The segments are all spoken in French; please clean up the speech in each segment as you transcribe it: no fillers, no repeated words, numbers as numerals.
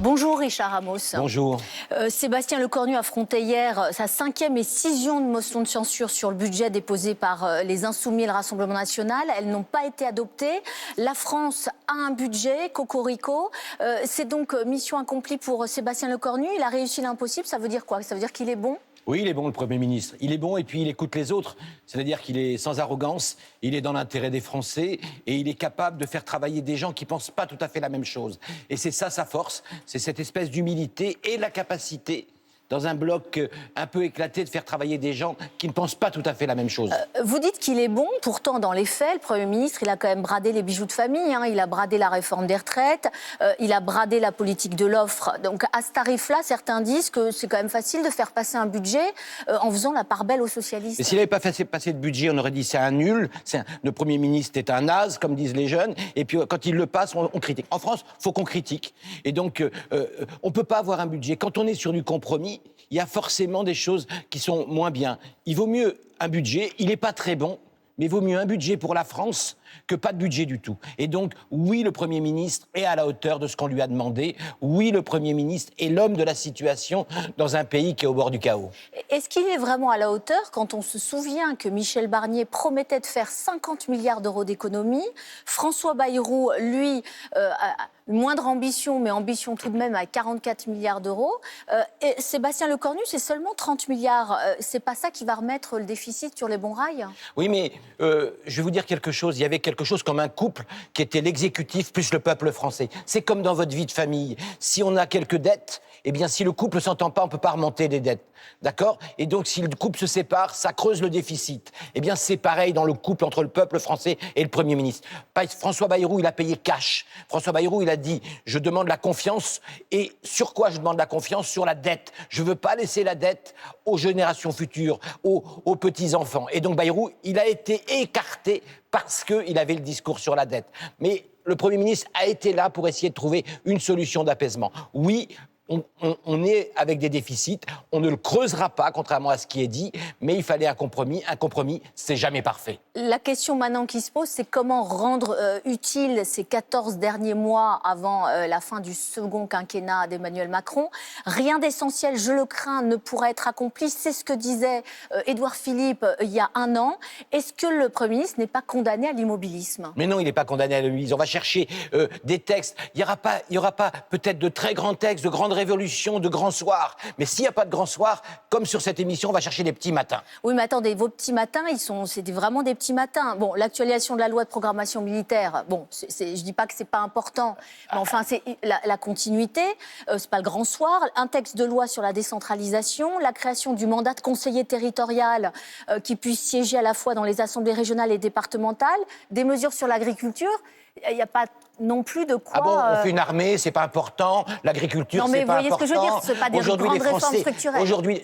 Bonjour Richard Ramos. Bonjour. Sébastien Lecornu affrontait hier sa 5e et 6e motion de censure sur le budget déposé par les Insoumis et le Rassemblement National. Elles n'ont pas été adoptées. La France a un budget, cocorico. C'est donc mission accomplie pour Sébastien Lecornu. Il a réussi l'impossible. Ça veut dire quoi? Ça veut dire qu'il est bon? Oui, il est bon, le Premier ministre. Il est bon et puis il écoute les autres. C'est-à-dire qu'il est sans arrogance, il est dans l'intérêt des Français et il est capable de faire travailler des gens qui ne pensent pas tout à fait la même chose. Et c'est ça sa force, c'est cette espèce d'humilité et la capacité, dans un bloc un peu éclaté, de faire travailler des gens qui ne pensent pas tout à fait la même chose. Vous dites qu'il est bon, pourtant dans les faits, le Premier ministre, il a quand même bradé les bijoux de famille, il a bradé la réforme des retraites, il a bradé la politique de l'offre. Donc à ce tarif-là, certains disent que c'est quand même facile de faire passer un budget en faisant la part belle aux socialistes. Et s'il n'avait pas fait passer de budget, on aurait dit c'est un nul, le Premier ministre est un naze, comme disent les jeunes, et puis quand il le passe, on critique. En France, il faut qu'on critique. Et donc, on ne peut pas avoir un budget. Quand on est sur du compromis, il y a forcément des choses qui sont moins bien. Il vaut mieux un budget, il n'est pas très bon, mais il vaut mieux un budget pour la France que pas de budget du tout. Et donc, oui, le Premier ministre est à la hauteur de ce qu'on lui a demandé. Oui, le Premier ministre est l'homme de la situation dans un pays qui est au bord du chaos. Est-ce qu'il est vraiment à la hauteur quand on se souvient que Michel Barnier promettait de faire 50 milliards d'euros d'économies? François Bayrou, lui, a une moindre ambition, mais ambition tout de même à 44 milliards d'euros. Et Sébastien Lecornu, c'est seulement 30 milliards. C'est pas ça qui va remettre le déficit sur les bons rails? Oui, mais je vais vous dire quelque chose. Il y avait quelque chose comme un couple qui était l'exécutif plus le peuple français. C'est comme dans votre vie de famille. Si on a quelques dettes, eh bien, si le couple ne s'entend pas, on ne peut pas remonter des dettes. D'accord? Et donc, si le couple se sépare, ça creuse le déficit. Eh bien, c'est pareil dans le couple entre le peuple français et le Premier ministre. François Bayrou, il a payé cash. François Bayrou, il a dit « Je demande la confiance. » Et sur quoi je demande la confiance? Sur la dette. Je ne veux pas laisser la dette aux générations futures, aux petits-enfants. Et donc, Bayrou, il a été écarté parce qu'il avait le discours sur la dette. Mais le Premier ministre a été là pour essayer de trouver une solution d'apaisement. Oui, on est avec des déficits, on ne le creusera pas, contrairement à ce qui est dit, mais il fallait un compromis. Un compromis, c'est jamais parfait. La question maintenant qui se pose, c'est comment rendre utile ces 14 derniers mois avant la fin du second quinquennat d'Emmanuel Macron. Rien d'essentiel, je le crains, ne pourra être accompli. C'est ce que disait Édouard Philippe il y a un an. Est-ce que le Premier ministre n'est pas condamné à l'immobilisme? Mais non, il n'est pas condamné à l'immobilisme. On va chercher des textes. Il n'y aura pas peut-être de très grands textes, de grandes révolutions, de grands soirs. Mais s'il n'y a pas de grands soirs, comme sur cette émission, on va chercher des petits matins. Oui, mais attendez, vos petits matins, c'était vraiment des petits matins. Bon, l'actualisation de la loi de programmation militaire, bon, je dis pas que c'est pas important, mais enfin, c'est la continuité, c'est pas le grand soir. Un texte de loi sur la décentralisation, la création du mandat de conseiller territorial qui puisse siéger à la fois dans les assemblées régionales et départementales, des mesures sur l'agriculture. Il n'y a pas non plus de quoi... Ah bon, on fait une armée, c'est pas important, l'agriculture, c'est pas important. Non, mais vous voyez ce que je veux dire, c'est pas des grandes réformes structurelles. Aujourd'hui,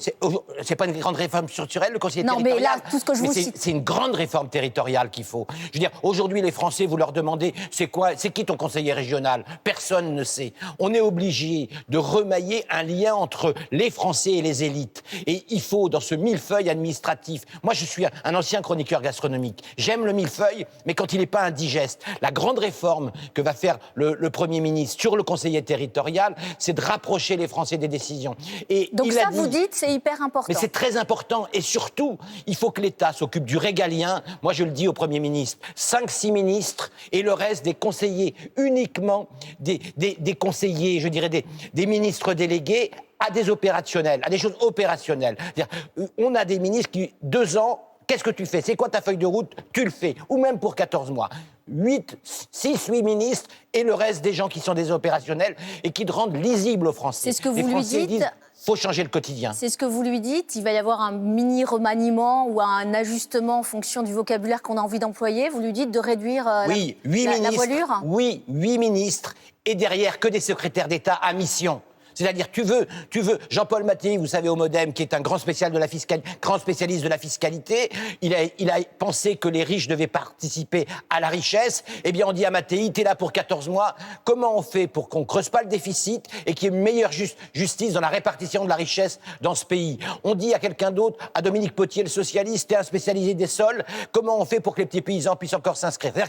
c'est pas une grande réforme structurelle, le conseiller territorial. Non, mais là, tout ce que je vous cite... C'est une grande réforme territoriale qu'il faut. Je veux dire, aujourd'hui, les Français, vous leur demandez, c'est qui ton conseiller régional? Personne ne sait. On est obligé de remailler un lien entre les Français et les élites. Et il faut, dans ce millefeuille administratif... Moi, je suis un ancien chroniqueur gastronomique. J'aime le millefeuille, mais quand il n'est pas indigeste. La grande réforme que va faire le Premier ministre sur le conseiller territorial, c'est de rapprocher les Français des décisions. Et donc ça, vous dites, c'est hyper important. Mais c'est très important. Et surtout, il faut que l'État s'occupe du régalien. Moi, je le dis au Premier ministre, 5-6 ministres et le reste des conseillers, uniquement des conseillers, je dirais des ministres délégués à des opérationnels, à des choses opérationnelles. C'est-à-dire, on a des ministres qui, 2 ans, qu'est-ce que tu fais? C'est quoi ta feuille de route? Tu le fais. Ou même pour 14 mois. 6, 8 ministres et le reste des gens qui sont des opérationnels et qui te rendent lisible aux Français. C'est ce que vous lui dites. Disent, faut changer le quotidien. C'est ce que vous lui dites. Il va y avoir un mini remaniement ou un ajustement en fonction du vocabulaire qu'on a envie d'employer. Vous lui dites de réduire la voilure. Oui, 8 ministres et derrière que des secrétaires d'État à mission. C'est-à-dire, tu veux Jean-Paul Mattei, vous savez, au Modem, qui est un grand spécialiste de la fiscalité, il a pensé que les riches devaient participer à la richesse. Eh bien, on dit à Mattei, t'es là pour 14 mois, comment on fait pour qu'on ne creuse pas le déficit et qu'il y ait une meilleure justice dans la répartition de la richesse dans ce pays? On dit à quelqu'un d'autre, à Dominique Potier, le socialiste, t'es un spécialisé des sols, comment on fait pour que les petits paysans puissent encore s'inscrire?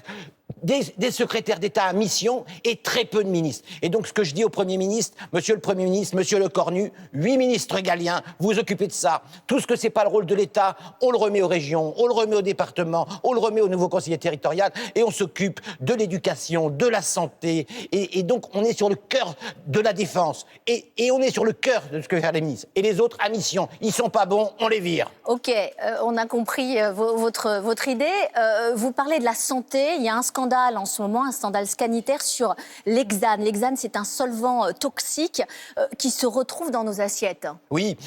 des secrétaires d'État à mission et très peu de ministres. Et donc, ce que je dis au Premier ministre, Monsieur le Premier ministre, Monsieur Lecornu, 8 ministres régaliens, vous vous occupez de ça. Tout ce que c'est pas le rôle de l'État, on le remet aux régions, on le remet aux départements, on le remet au nouveau conseiller territorial et on s'occupe de l'éducation, de la santé. Et donc, on est sur le cœur de la défense. Et on est sur le cœur de ce que faire les ministres. Et les autres, à mission, ils sont pas bons, on les vire. Ok, on a compris votre idée. Vous parlez de la santé. Il y a un scandale en ce moment, un scandale sanitaire sur l'hexane. L'hexane, c'est un solvant toxique qui se retrouve dans nos assiettes. Oui,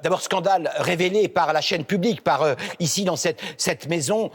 d'abord scandale révélé par la chaîne publique, par ici dans cette maison,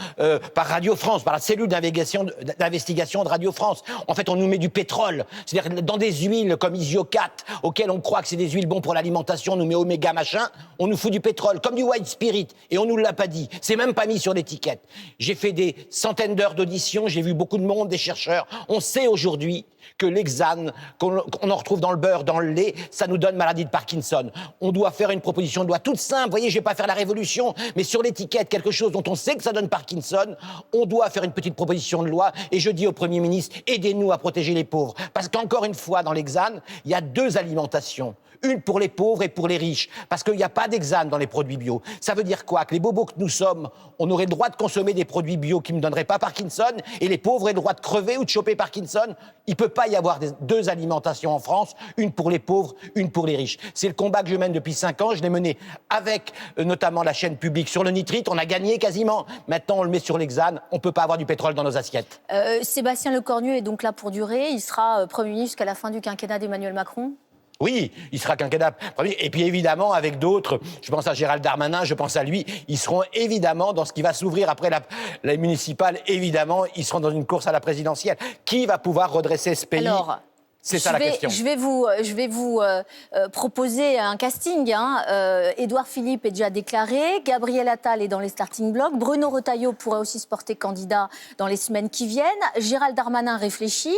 par Radio France, par la cellule d'investigation de Radio France. En fait, on nous met du pétrole, c'est-à-dire dans des huiles comme Isiocat, auxquelles on croit que c'est des huiles bonnes pour l'alimentation, on nous met oméga machin, on nous fout du pétrole, comme du white spirit, et on nous l'a pas dit. C'est même pas mis sur l'étiquette. J'ai fait des centaines d'heures d'audition, j'ai vu beaucoup de monde, des chercheurs. On sait aujourd'hui que l'hexane, qu'on en retrouve dans le beurre, dans le lait, ça nous donne maladie de Parkinson. On doit faire une proposition de loi toute simple. Vous voyez, je vais pas faire la révolution, mais sur l'étiquette, quelque chose dont on sait que ça donne Parkinson, on doit faire une petite proposition de loi. Et je dis au Premier ministre, aidez-nous à protéger les pauvres. Parce qu'encore une fois, dans l'hexane, il y a 2 alimentations. Une pour les pauvres et pour les riches. Parce qu'il n'y a pas d'hexane dans les produits bio. Ça veut dire quoi? Que les bobos que nous sommes, on aurait le droit de consommer des produits bio qui ne donneraient pas Parkinson, et les pauvres auraient le droit de crever ou de choper Parkinson. Il ne peut pas y avoir 2 alimentations en France, une pour les pauvres, une pour les riches. C'est le combat que je mène depuis 5 ans. Je l'ai mené avec notamment la chaîne publique sur le nitrite. On a gagné quasiment. Maintenant, on le met sur l'hexane. On ne peut pas avoir du pétrole dans nos assiettes. Sébastien Lecornu est donc là pour durer. Il sera Premier ministre jusqu'à la fin du quinquennat d'Emmanuel Macron. Oui, il sera quinquennat. Et puis évidemment, avec d'autres, je pense à Gérald Darmanin, je pense à lui, ils seront évidemment dans ce qui va s'ouvrir après la municipale, évidemment, ils seront dans une course à la présidentielle. Qui va pouvoir redresser ce pays? Alors, c'est ça la question. Je vais vous proposer un casting. Édouard Philippe est déjà déclaré. Gabriel Attal est dans les starting blocks. Bruno Retailleau pourrait aussi se porter candidat dans les semaines qui viennent. Gérald Darmanin réfléchit.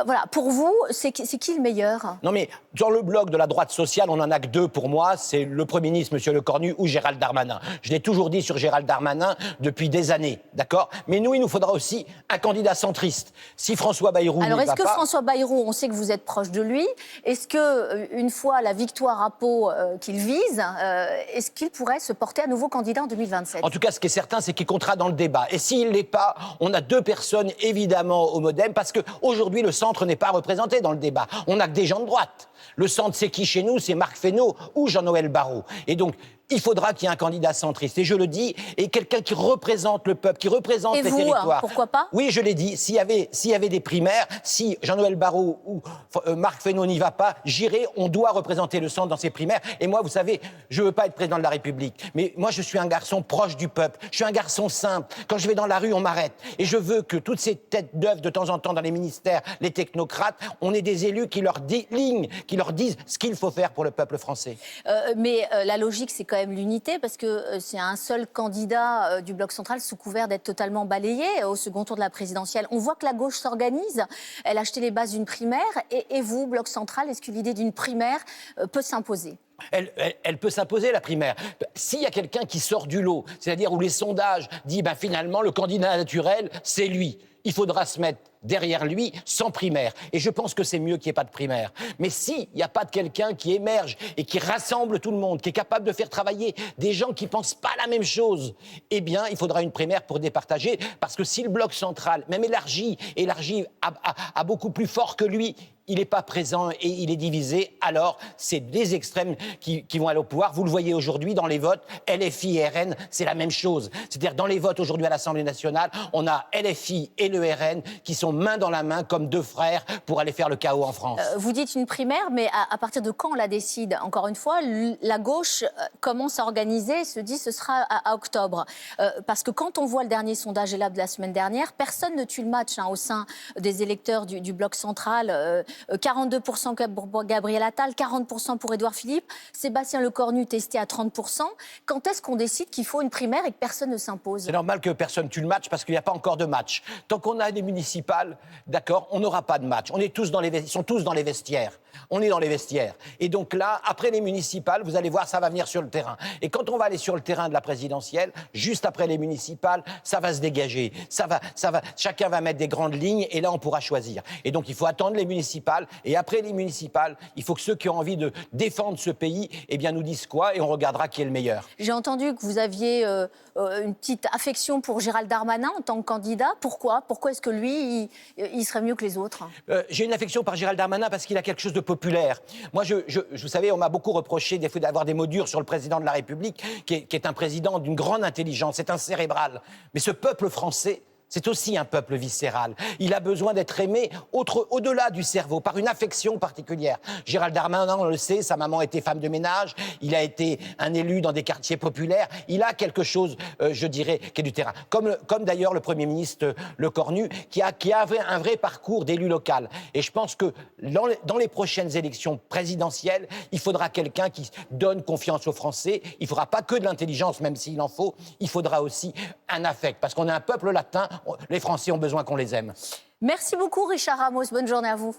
Voilà. Pour vous, c'est qui le meilleur? Non mais, dans le bloc de la droite sociale, on n'en a que 2 pour moi. C'est le Premier ministre, M. Lecornu, ou Gérald Darmanin. Je l'ai toujours dit sur Gérald Darmanin depuis des années, d'accord? Mais nous, il nous faudra aussi un candidat centriste. Si François Bayrou n'y va pas... Alors, est-ce que François Bayrou, on sait que vous êtes proche de lui, est-ce que, une fois la victoire à Pau qu'il vise, est-ce qu'il pourrait se porter à nouveau candidat en 2027? En tout cas, ce qui est certain, c'est qu'il comptera dans le débat. Et s'il ne l'est pas, on a 2 personnes, évidemment, au MoDem, parce qu'aujourd'hui, le centre n'est pas représenté dans le débat. On n'a que des gens de droite. Le centre, c'est qui chez nous? C'est Marc Fesneau ou Jean-Noël Barrot. Et donc, il faudra qu'il y ait un candidat centriste. Et je le dis, et quelqu'un qui représente le peuple, qui représente les territoires. Pourquoi pas? Oui, je l'ai dit. S'il y avait des primaires, si Jean-Noël Barrot ou Marc Fesneau n'y va pas, j'irai. On doit représenter le centre dans ces primaires. Et moi, vous savez, je veux pas être président de la République. Mais moi, je suis un garçon proche du peuple. Je suis un garçon simple. Quand je vais dans la rue, on m'arrête. Et je veux que toutes ces têtes d'œuvre de temps en temps dans les ministères, les technocrates, on ait des élus qui leur disent ce qu'il faut faire pour le peuple français. Mais la logique, c'est quand même l'unité, parce que c'est un seul candidat du Bloc central sous couvert d'être totalement balayé au second tour de la présidentielle. On voit que la gauche s'organise. Elle a acheté les bases d'une primaire. Et vous, Bloc central, est-ce que l'idée d'une primaire peut s'imposer? Elle peut s'imposer, la primaire. S'il y a quelqu'un qui sort du lot, c'est-à-dire où les sondages disent finalement le candidat naturel, c'est lui, il faudra se mettre derrière lui sans primaire. Et je pense que c'est mieux qu'il n'y ait pas de primaire. Mais s'il n'y a pas de quelqu'un qui émerge et qui rassemble tout le monde, qui est capable de faire travailler des gens qui ne pensent pas la même chose, eh bien, il faudra une primaire pour départager. Parce que si le bloc central, même élargi à beaucoup plus fort que lui, il n'est pas présent et il est divisé, alors c'est des extrêmes qui vont aller au pouvoir. Vous le voyez aujourd'hui dans les votes, LFI et RN, c'est la même chose. C'est-à-dire dans les votes aujourd'hui à l'Assemblée nationale, on a LFI et le RN qui sont main dans la main comme 2 frères pour aller faire le chaos en France. Vous dites une primaire, mais à partir de quand on la décide? Encore une fois, la gauche commence à organiser, se dit ce sera à octobre. Parce que quand on voit le dernier sondage ELAB de la semaine dernière, personne ne tue le match au sein des électeurs du Bloc central. 42% pour Gabriel Attal, 40% pour Édouard Philippe, Sébastien Lecornu testé à 30%. Quand est-ce qu'on décide qu'il faut une primaire et que personne ne s'impose? C'est normal que personne tue le match parce qu'il n'y a pas encore de match. Tant qu'on a des municipales, d'accord, on n'aura pas de match. Ils sont tous dans les vestiaires. On est dans les vestiaires. Et donc là, après les municipales, vous allez voir, ça va venir sur le terrain. Et quand on va aller sur le terrain de la présidentielle, juste après les municipales, ça va se dégager. Chacun va mettre des grandes lignes et là, on pourra choisir. Et donc, il faut attendre les municipales. Et après les municipales, il faut que ceux qui ont envie de défendre ce pays, eh bien, nous disent quoi et on regardera qui est le meilleur. J'ai entendu que vous aviez une petite affection pour Gérald Darmanin en tant que candidat. Pourquoi est-ce que lui, il serait mieux que les autres? J'ai une affection par Gérald Darmanin parce qu'il a quelque chose de populaire. Moi, vous savez, on m'a beaucoup reproché des fois d'avoir des mots durs sur le président de la République, qui est un président d'une grande intelligence, c'est un cérébral. Mais ce peuple français, c'est aussi un peuple viscéral. Il a besoin d'être aimé au-delà du cerveau, par une affection particulière. Gérald Darmanin, on le sait, sa maman était femme de ménage, il a été un élu dans des quartiers populaires, il a quelque chose, je dirais, qui est du terrain. Comme d'ailleurs le Premier ministre Lecornu, qui a un vrai parcours d'élu local. Et je pense que dans les prochaines élections présidentielles, il faudra quelqu'un qui donne confiance aux Français. Il ne faudra pas que de l'intelligence, même s'il en faut, il faudra aussi un affect. Parce qu'on est un peuple latin, les Français ont besoin qu'on les aime. Merci beaucoup Richard Ramos, bonne journée à vous.